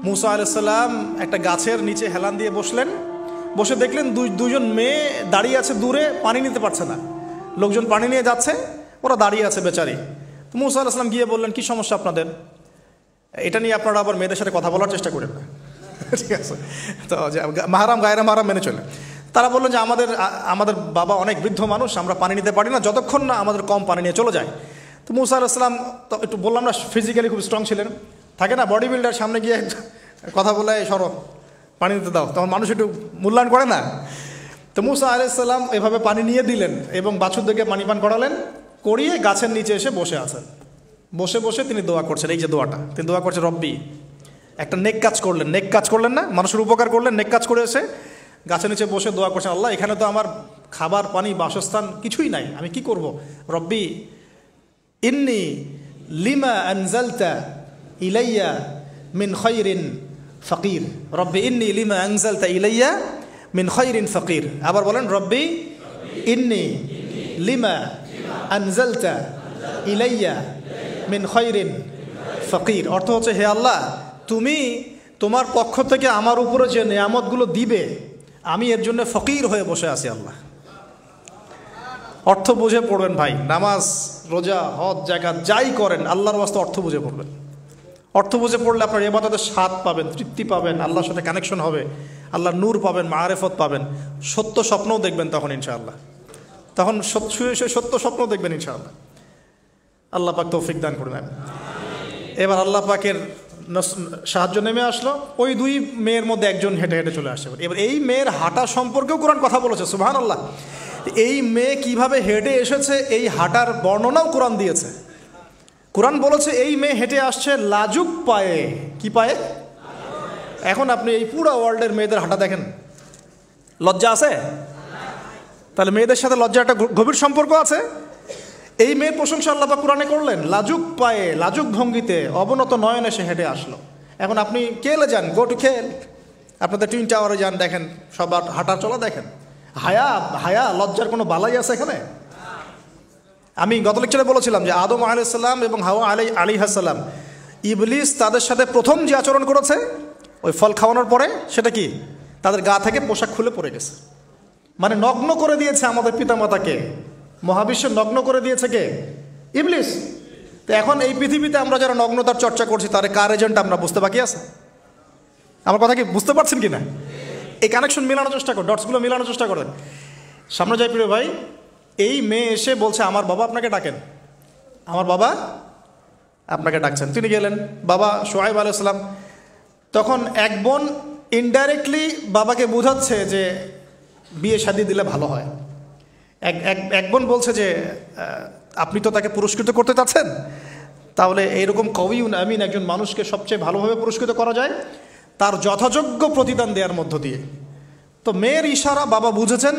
মুসা আলাইহিস সালাম একটা গাছের নিচে হেলান দিয়ে বসলেন, বসে দেখলেন দুজন মেয়ে দাঁড়িয়ে আছে দূরে, পানি নিতে পারছে না, লোকজন পানি নিয়ে যাচ্ছে, ওরা দাঁড়িয়ে আছে বেচারি। তো মুসা আলাইহিস সালাম গিয়ে বললেন, কি সমস্যা আপনাদের? এটা নিয়ে আপনারা আবার মেয়েদের সাথে কথা বলার চেষ্টা করেন না, ঠিক আছে? তো মাহারাম গায়রা মাহারাম মেনে চলে। তারা বললেন যে আমাদের বাবা অনেক বৃদ্ধ মানুষ, আমরা পানি নিতে পারি না যতক্ষণ না আমাদের কম পানি নিয়ে চলে যায়। তো মুসা আলাইহিস সালাম তো একটু বললাম না, ফিজিক্যালি খুব স্ট্রং ছিলেন, থাকে না বডি বিল্ডার, সামনে গিয়ে কথা বলে সরো পানি নিতে দাও, তখন মানুষ একটু মূল্যায়ন করে না। তো মুসা আলাইহিস সালাম এভাবে পানি নিয়ে দিলেন এবং বাছুরদেরকে পানি পান করালেন, করিয়ে গাছের নিচে এসে বসে আছেন। বসে বসে তিনি দোয়া করছেন, এই যে দোয়াটা তিনি দোয়া করছেন, রব্বি, একটা নেক কাজ করলেন, নেক কাজ করলেন না, মানুষের উপকার করলেন, নেক কাজ করে এসে গাছের নিচে বসে দোয়া করছেন, আল্লাহ এখানে তো আমার খাবার পানি বাসস্থান কিছুই নাই, আমি কি করব? রব্বি ইন্নি লিমা আনজালতা ইলাইয়া মিন খায়রিন ফকির, রব্বি ইন্নি লিমা আনজালতা ইলাইয়া মিন খায়রিন ফকির। আবার বলেন, রব্বি ইন্নি লিমা আনজালতা ইলাইয়া মিন খায়রিন ফকির। অর্থ হচ্ছে, হে আল্লাহ, তুমি তোমার পক্ষ থেকে আমার উপরে যে নিয়ামতগুলো দিবে, আমি এর জন্য ফকির হয়ে বসে আছি আল্লাহ। অর্থ বুঝে পড়বেন ভাই, নামাজ রোজা হজ জাকাত যাই করেন আল্লাহর ওয়াস্তে অর্থ বুঝে পড়বেন। অর্থ বুঝে পড়লে আপনার ইবাদতের স্বাদ পাবেন, তৃপ্তি পাবেন, আল্লাহর সাথে কানেকশন হবে, আল্লাহর নূর পাবেন, মাআরিফত পাবেন, সত্য স্বপ্নও দেখবেন তখন ইনশাআল্লাহ, তখন সত্য স্বপ্ন দেখবেন ইনশাআল্লাহ। আল্লাহ পাক তৌফিক দান করবেন। এবার আল্লাহ পাকের সাহায্য নেমে আসলো, ওই দুই মেয়ের মধ্যে একজন হেঁটে হেঁটে চলে আসে। এবার এই মেয়ের হাঁটা সম্পর্কেও কোরআন কথা বলেছে, সুবহানাল্লাহ। এই মেয়ে কিভাবে হেঁটে এসেছে এই হাঁটার বর্ণনাও কোরআন দিয়েছে। কোরআন বলেছে এই মেয়ে হেঁটে আসছে লাজুক পায়ে। কি পায়ে? এখন আপনি এই পুরো ওয়ার্ল্ডের মেয়েদের হাঁটা দেখেন, লজ্জা আছে? তাহলে মেয়েদের সাথে লজ্জা একটা গভীর সম্পর্ক আছে। এই মেয়ের প্রশংসা আল্লাহ পাক কোরআনে করলেন, লাজুক পায়ে লাজুক ভঙ্গিতে অবনত নয়নে সে হেঁটে আসলো। এখন আপনি কেলে যান, গো টু খেল, আপনাদের টুইন টাওয়ারে যান, দেখেন সবার হাঁটা চলা দেখেন। হায়া লজ্জার কোনো বালাই আছে এখানে? আমি গত লেকচারে বলেছিলাম যে আদম আলাইহিস সালাম এবং হাওয়া আলাইহিস সালাম, ইবলিস তাদের সাথে প্রথম যে আচরণ করেছে ওই ফল খাওয়ানোর পরে, সেটা কি? তাদের গা থেকে পোশাক খুলে পড়ে গেছে, মানে নগ্ন করে দিয়েছে আমাদের পিতামাতাকে, মহাবিশ্ব নগ্ন করে দিয়েছে কে? ইবলিস। তো এখন এই পৃথিবীতে আমরা যারা নগ্নতার চর্চা করছি তার কার এজেন্ট আমরা বুঝতে বাকি আছে? আমার কথা কি বুঝতে পারছেন কি না? এই কানেকশন মেলানোর চেষ্টা করেন, ডটসগুলো মেলানোর চেষ্টা করেন। সামনে যাই প্রিয় ভাই, এই মেয়ে এসে বলছে, আমার বাবা আপনাকে ডাকেন, আমার বাবা আপনাকে ডাকছেন। তিনি গেলেন, বাবা শুআয়ব আলাইহিস সালাম। তখন এক বোন ইনডাইরেক্টলি বাবাকে বোঝাচ্ছে যে বিয়ে শাদী দিলে ভালো হয়। এক বোন বলছে যে আপনি তো তাকে পুরস্কৃত করতে চাচ্ছেন, তাহলে এইরকম কওয়িউন আমিন একজন মানুষকে সবচেয়ে ভালোভাবে পুরস্কৃত করা যায় তার যথাযোগ্য প্রতিদান দেওয়ার মধ্য দিয়ে। তো মেয়ের ইশারা বাবা বুঝেছেন,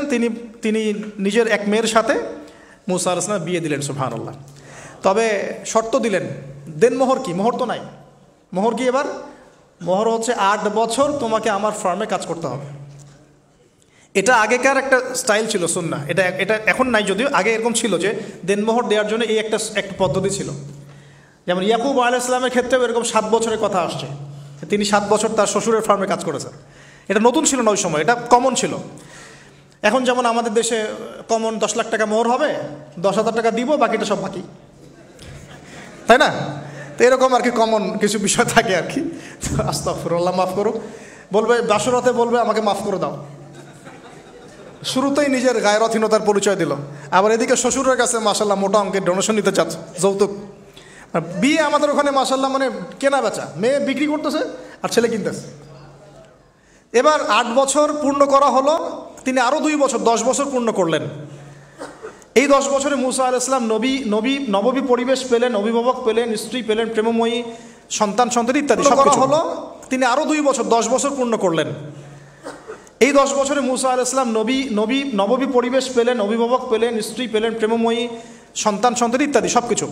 তিনি নিজের এক মেয়ের সাথে মুসা আলাইহিস সালাম বিয়ে দিলেন, সুবহানাল্লাহ। তবে শর্ত দিলেন, দেন মোহর কি? মোহর তো নাই। মোহর কি এবার? মোহর হচ্ছে 8 বছর তোমাকে আমার ফার্মে কাজ করতে হবে। এটা আগেকার একটা স্টাইল ছিল, সুন্নাহ। এটা এখন নাই যদিও, আগে এরকম ছিল যে দেনমোহর দেওয়ার জন্য এই একটা পদ্ধতি ছিল। যেমন ইয়াকুব আলাইহিস সালামের ক্ষেত্রেও এরকম 7 বছরের কথা আসছে, তিনি 7 বছর তার শ্বশুরের ফার্মে কাজ করেছেন। এটা নতুন ছিল না ওই সময়, এটা কমন ছিল। এখন যেমন আমাদের দেশে কমন 10 লাখ টাকা মোহর হবে, 10,000 টাকা দিব, বাকিটা সব বাকি, তাই না? তো এরকম আর কি কমন কিছু বিষয় থাকে আর কি। আস্তাগফিরুল্লাহ, মাফ করো, বলবে বাসরাতে বলবে আমাকে মাফ করে দাও, শুরুতেই নিজের গায়রথহীনতার পরিচয় দিল। আবার এদিকে শ্বশুরের কাছে মাশাল্লাহ মোটা অঙ্কের ডোনেশন নিতে চাচ্ছে, যৌতুক। বিয়ে আমাদের ওখানে মাশাল্লাহ মানে কেনা বেচা, মেয়ে বিক্রি করতেছে আর ছেলে কিনতেছে। এবার 8 বছর পূর্ণ করা হলো, তিনি আরও 2 বছর 10 বছর পূর্ণ করলেন। এই 10 বছরে মুসা আলাইহিস সালাম নববী পরিবেশ পেলেন, অভিভাবক পেলেন, স্ত্রী পেলেন, প্রেমময়ী সন্তান ইত্যাদি সব করা হলো। তিনি আরও 2 বছর 10 বছর পূর্ণ করলেন। এই 10 বছরে মুসা আলাইহিস সালাম নববী পরিবেশ পেলেন, অভিভাবক পেলেন, স্ত্রী পেলেন, প্রেমময়ী সন্তান ইত্যাদি সব কিছু।